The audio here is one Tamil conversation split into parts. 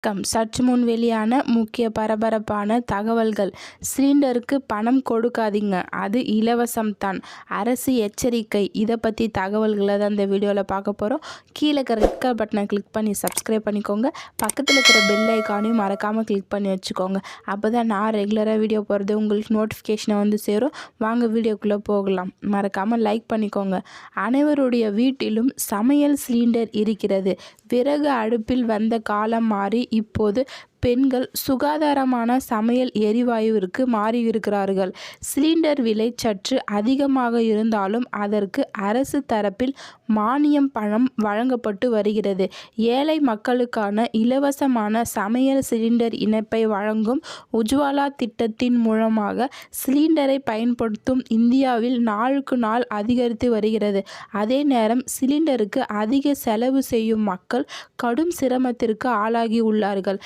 சற்று முன் வெளியான முக்கிய பரபரப்பான தகவல்கள். சிலிண்டருக்கு பணம் கொடுக்காதீங்க, அது இலவசம் தான், அரசு எச்சரிக்கை. இதை பற்றி தகவல்களை தான் இந்த வீடியோவில் பார்க்க போகிறோம். கீழே இருக்கிற ரெட் கலர் பட்டனை கிளிக் பண்ணி சப்ஸ்கிரைப் பண்ணிக்கோங்க. பக்கத்தில் இருக்கிற பெல் ஐக்கானையும் மறக்காமல் கிளிக் பண்ணி வச்சுக்கோங்க. அப்போ தான் நான் ரெகுலராக வீடியோ போகிறது உங்களுக்கு நோட்டிஃபிகேஷனை வந்து சேரும். வாங்க வீடியோக்குள்ளே போகலாம். மறக்காமல் லைக் பண்ணிக்கோங்க. அனைவருடைய வீட்டிலும் சமையல் சிலிண்டர் இருக்கிறது. விறகு அடுப்பில் வந்த காலம் மாறி இப்போது பெண்கள் சுகாதாரமான சமையல் எரிவாயுவிற்கு மாறியிருக்கிறார்கள். சிலிண்டர் விலை சற்று அதிகமாக இருந்தாலும் அதற்கு அரசு தரப்பில் மானியம் பணம் வழங்கப்பட்டு வருகிறது. ஏழை மக்களுக்கான இலவசமான சமையல் சிலிண்டர் இணைப்பை வழங்கும் உஜ்வாலா திட்டத்தின் மூலமாக சிலிண்டரை பயன்படுத்தும் இந்தியாவில் நாளுக்கு நாள் அதிகரித்து வருகிறது. அதே நேரம் சிலிண்டருக்கு அதிக செலவு செய்யும் மக்கள் கடும் சிரமத்திற்கு ஆளாகி உள்ளார்கள்.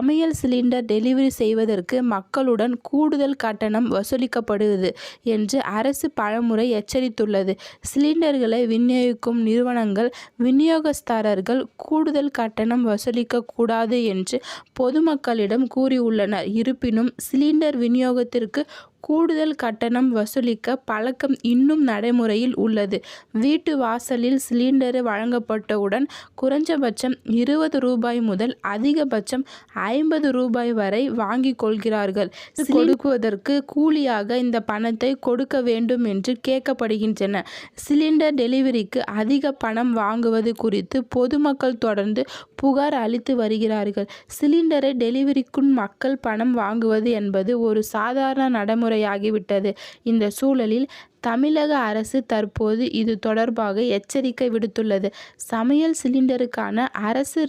சமையல் சிலிண்டர் டெலிவரி செய்வதற்கு மக்களுடன் கூடுதல் கட்டணம் வசூலிக்கப்படுவது என்று அரசு பலமுறை எச்சரித்துள்ளது. சிலிண்டர்களை விநியோகிக்கும் நிறுவனங்கள் விநியோகஸ்தர்கள் கூடுதல் கட்டணம் வசூலிக்க கூடாது என்று பொதுமக்களிடம் கூறியுள்ளனர். இருப்பினும் சிலிண்டர் விநியோகத்திற்கு கூடுதல் கட்டணம் வசூலிக்க பழக்கம் இன்னும் நடைமுறையில் உள்ளது. வீட்டு வாசலில் சிலிண்டர் வழங்கப்பட்டவுடன் குறைஞ்சபட்சம் ரூபாய் முதல் அதிகபட்சம் ரூபாய் வரை வாங்கிக் கொள்கிறார்கள். கொடுக்குவதற்கு கூலியாக இந்த பணத்தை கொடுக்க வேண்டும் என்று கேட்கப்படுகின்றன. சிலிண்டர் டெலிவரிக்கு அதிக பணம் வாங்குவது குறித்து பொதுமக்கள் தொடர்ந்து புகார் அளித்து வருகிறார்கள். சிலிண்டரை டெலிவரிக்கும் மக்கள் பணம் வாங்குவது என்பது ஒரு சாதாரண நடைமுறையாகிவிட்டது. இந்த சூழலில் தமிழக அரசு தற்போது இது தொடர்பாக எச்சரிக்கை விடுத்துள்ளது. சமையல் சிலிண்டருக்கான அரசு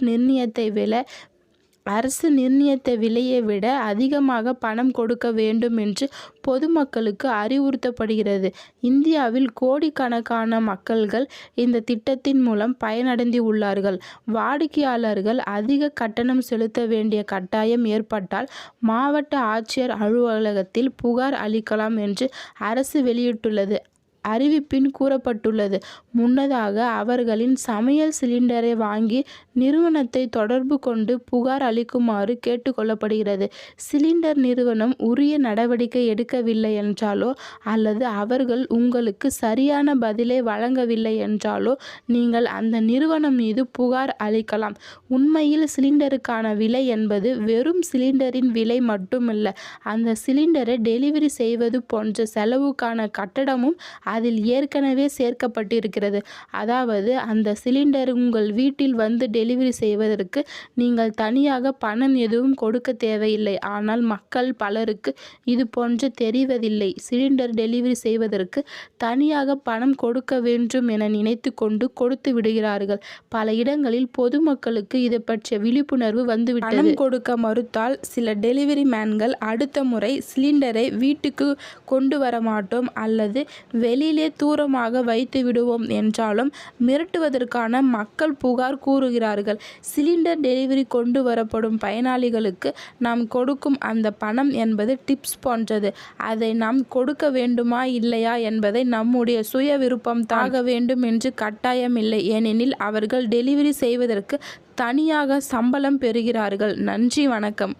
நிர்ணயித்த விலையை விட அதிகமாக பணம் கொடுக்க வேண்டும் என்று பொதுமக்களுக்கு அறிவுறுத்தப்படுகிறது. இந்தியாவில் கோடிக்கணக்கான மக்கள்கள் இந்த திட்டத்தின் மூலம் பயனடைந்து உள்ளார்கள். வாடிக்கையாளர்கள் அதிக கட்டணம் செலுத்த வேண்டிய கட்டாயம் ஏற்பட்டால் மாவட்ட ஆட்சியர் அலுவலகத்தில் புகார் அளிக்கலாம் என்று அரசு வெளியிட்டுள்ளது. அறிவிப்பின் கூறப்பட்டுள்ளது. முன்னதாக அவர்களின் சமையல் சிலிண்டரை வாங்கி நிறுவனத்தை தொடர்பு கொண்டு புகார் அளிக்குமாறு கேட்டுக்கொள்ளப்படுகிறது. சிலிண்டர் நிறுவனம் உரிய நடவடிக்கை எடுக்கவில்லை என்றாலோ அல்லது அவர்கள் உங்களுக்கு சரியான பதிலை வழங்கவில்லை என்றாலோ நீங்கள் அந்த நிறுவனம் மீது புகார் அளிக்கலாம். உண்மையில் சிலிண்டருக்கான விலை என்பது வெறும் சிலிண்டரின் விலை மட்டுமல்ல, அந்த சிலிண்டரை டெலிவரி செய்வது போன்ற செலவுக்கான கட்டணமும் அதில் ஏற்கனவே சேர்க்கப்பட்டிருக்கிறது. அதாவது அந்த சிலிண்டர் உங்கள் வீட்டில் வந்து டெலிவரி செய்வதற்கு நீங்கள் தனியாக பணம் எதுவும் கொடுக்க தேவையில்லை. ஆனால் மக்கள் பலருக்கு இது போன்று தெரிவதில்லை. சிலிண்டர் டெலிவரி செய்வதற்கு தனியாக பணம் கொடுக்க வேண்டும் என நினைத்து கொண்டு கொடுத்து விடுகிறார்கள். பல இடங்களில் பொதுமக்களுக்கு இது பற்றிய விழிப்புணர்வு வந்துவிட்டது. பணம் கொடுக்க மறுத்தால் சில டெலிவரி மேன்கள் அடுத்த முறை சிலிண்டரை வீட்டுக்கு கொண்டு வர மாட்டோம் அல்லது வெளியிலே தூரமாக வைத்து விடுவோம் என்றாலும் மிரட்டுவதற்கான மக்கள் புகார் கூறுகிறார்கள். சிலிண்டர் டெலிவரி கொண்டு வரப்படும் பயனாளிகளுக்கு நாம் கொடுக்கும் அந்த பணம் என்பது டிப்ஸ் போன்றது. அதை நாம் கொடுக்க வேண்டுமா இல்லையா என்பதை நம்முடைய சுய விருப்பம் தாக வேண்டும் என்று கட்டாயம் இல்லை. ஏனெனில் அவர்கள் டெலிவரி செய்வதற்கு தனியாக சம்பளம் பெறுகிறார்கள். நன்றி, வணக்கம்.